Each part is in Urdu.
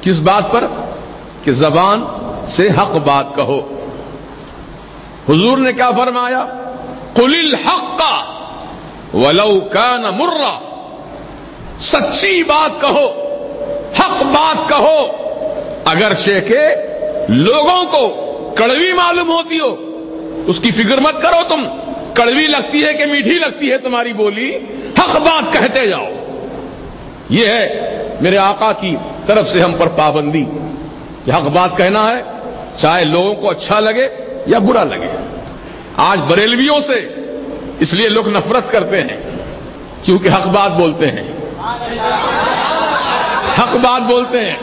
کس بات پر؟ کہ زبان سے حق بات کہو. حضور نے کیا فرمایا؟ قل الحق ولو کان مرا، سچی بات کہو، حق بات کہو، اگرچہ کہ لوگوں کو کڑوی معلوم ہوتی ہو. اس کی فکر مت کرو تم، کڑوی لگتی ہے کہ میٹھی لگتی ہے تمہاری بولی، حق بات کہتے جاؤ. یہ ہے میرے آقا کی طرف سے ہم پر پابندی کہ حق بات کہنا ہے، چاہے لوگوں کو اچھا لگے یا برا لگے. آج بریلویوں سے اس لیے لوگ نفرت کرتے ہیں کیونکہ حق بات بولتے ہیں، حق بات بولتے ہیں.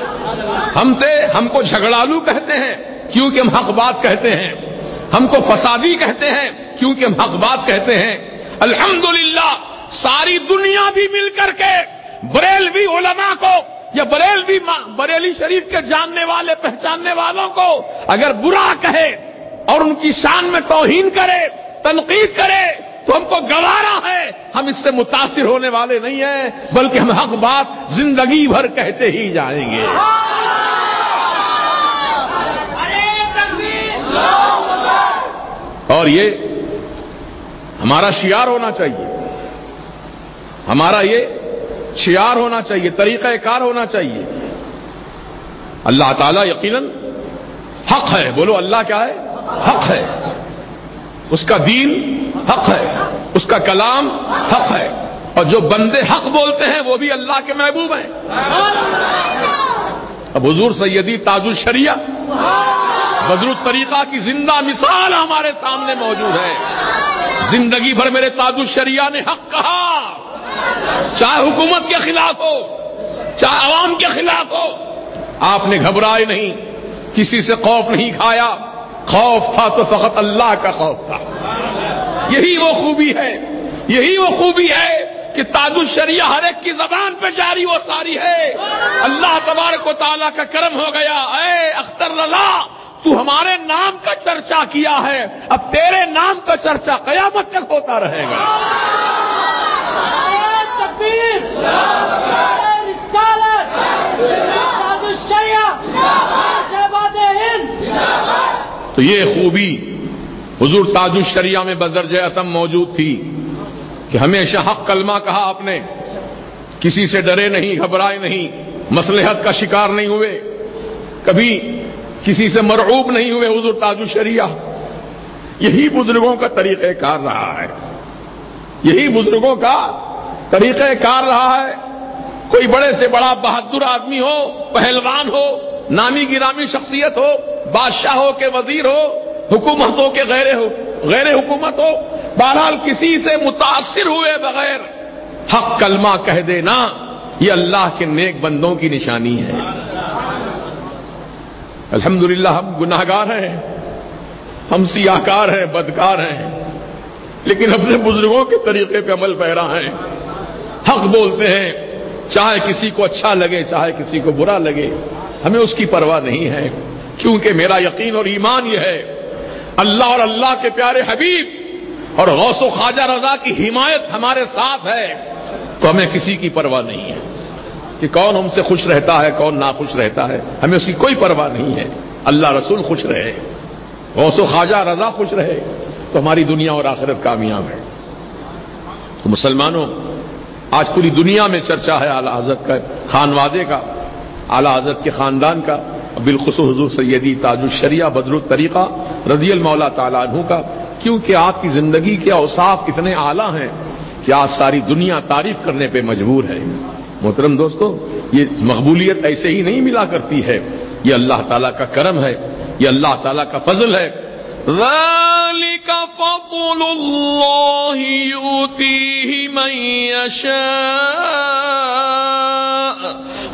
ہم کو جھگڑالو کہتے ہیں کیونکہ ہم حق بات کہتے ہیں، ہم کو فسادی کہتے ہیں کیونکہ ہم حق بات کہتے ہیں. الحمدللہ ساری دنیا بھی مل کر کے بریلوی علماء کو یا بریلی شریف کے جاننے والے پہچاننے والوں کو اگر برا کہے اور ان کی شان میں توہین کرے، تنقید کرے تو ہم کو گوارا ہے. ہم اس سے متاثر ہونے والے نہیں ہیں، بلکہ ہم حق بات زندگی بھر کہتے ہی جائیں گے. اور یہ ہمارا شعار ہونا چاہیے، ہمارا یہ شعار ہونا چاہیے، طریقہ کار ہونا چاہیے. اللہ تعالیٰ یقیناً حق ہے. بولو اللہ کیا ہے؟ حق ہے. اس کا دین حق ہے، اس کا کلام حق ہے، اور جو بندے حق بولتے ہیں وہ بھی اللہ کے محبوب ہیں. اب حضور سیدی تاج الشریعہ بدر الطریقہ کی زندہ مثال ہمارے سامنے موجود ہے. زندگی بھر میرے تاج الشریعہ نے حق کہا، چاہے حکومت کے خلاف ہو، چاہے عوام کے خلاف ہو. آپ نے گھبرائے نہیں، کسی سے خوف نہیں کھایا. خوف تھا تو فقط اللہ کا خوف تھا. یہی وہ خوبی ہے، یہی وہ خوبی ہے کہ تاج الشریعہ ہر ایک کی زبان پہ جاری و ساری ہے. اللہ تبارک و تعالیٰ کا کرم ہو گیا. اے اختر اللہ، تو ہمارے نام کا چرچا کیا ہے، اب تیرے نام کا چرچا قیامت تک ہوتا رہے گا. تو یہ خوبی حضور تاج الشریعہ میں بدرجہ اتم موجود تھی کہ ہمیشہ حق کلمہ کہا آپ نے، کسی سے ڈرے نہیں، گھبرائے نہیں، مصلحت کا شکار نہیں ہوئے، کبھی کسی سے مرعوب نہیں ہوئے. حضور تاج الشریعہ یہی بزرگوں کا طریقہ کار رہا ہے، یہی بزرگوں کا طریقہ کار رہا ہے. کوئی بڑے سے بڑا بہادر آدمی ہو، پہلوان ہو، نامی گرامی شخصیت ہو، بادشاہ ہو کہ وزیر ہو، حکومت ہو کہ غیر حکومت ہو، بہرحال کسی سے متاثر ہوئے بغیر حق کلمہ کہہ دینا یہ اللہ کے نیک بندوں کی نشانی ہے. الحمدللہ ہم گناہگار ہیں، ہم سیاہکار ہیں، بدکار ہیں، لیکن اپنے بزرگوں کے طریقے پہ عمل پیرا ہیں. حق بولتے ہیں، چاہے کسی کو اچھا لگے چاہے کسی کو برا لگے، ہمیں اس کی پرواہ نہیں ہے، کیونکہ میرا یقین اور ایمان یہ ہے اللہ اور اللہ کے پیارے حبیب اور غوث و خواجہ رضا کی حمایت ہمارے ساتھ ہے، تو ہمیں کسی کی پرواہ نہیں ہے کہ کون ہم سے خوش رہتا ہے کون ناخوش رہتا ہے. ہمیں اس کی کوئی پرواہ نہیں ہے. اللہ رسول خوش رہے، غوث و خواجہ رضا خوش رہے تو ہماری دنیا اور آخرت کامیاب ہے. تو مسلمانوں، آج پوری دنیا میں چرچا ہے اعلیٰ حضرت کا خانوادے کا، اعلیٰ حضرت کے خاندان کا، بالخصوص حضور سیدی تاج الشریعہ بدر الطریقہ رضی اللہ تعالیٰ عنہ کا، کیونکہ آپ کی زندگی کے اوصاف اتنے اعلیٰ ہیں کہ آج ساری دنیا تعریف کرنے پہ مجبور ہے. محترم دوستو، یہ مقبولیت ایسے ہی نہیں ملا کرتی ہے، یہ اللہ تعالیٰ کا کرم ہے، یہ اللہ تعالیٰ کا فضل ہے. ذَلِكَ فَضْلُ اللَّهِ يُؤْتِيهِ مَن يَشَاءُ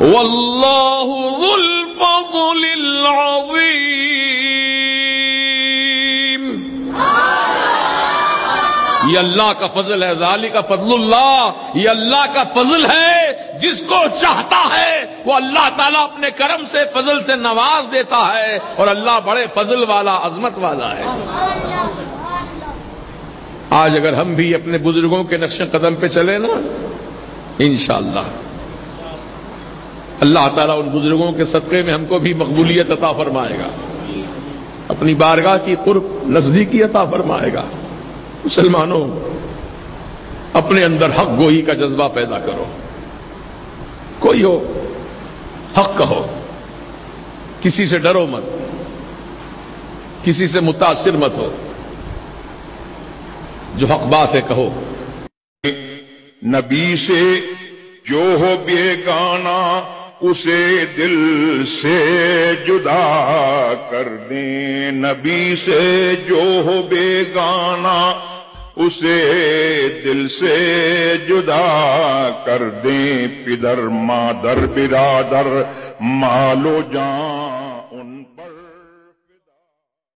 وَاللَّهُ ذُو الْفَضْلِ الْعَظِيمِ. یہ اللہ کا فضل ہے. ذالک فضل اللہ، یہ اللہ کا فضل ہے، جس کو چاہتا ہے وہ اللہ تعالیٰ اپنے کرم سے فضل سے نواز دیتا ہے، اور اللہ بڑے فضل والا عظمت والا ہے. آج اگر ہم بھی اپنے بزرگوں کے نقش قدم پہ چلیں نا، انشاءاللہ اللہ تعالیٰ ان بزرگوں کے صدقے میں ہم کو بھی مقبولیت عطا فرمائے گا، اپنی بارگاہ کی قرب نزدیکی عطا فرمائے گا۔ مسلمانوں، اپنے اندر حق گوئی کا جذبہ پیدا کرو، کوئی ہو حق کہو، کسی سے ڈرو مت، کسی سے متاثر مت ہو، جو حق بات ہے کہو۔ نبی سے جو ہو بیگانہ اسے دل سے جدا کر دیں، نبی سے جو ہو بیگانہ اسے دل سے جدا کر دیں، پدر مادر برادر مال و جان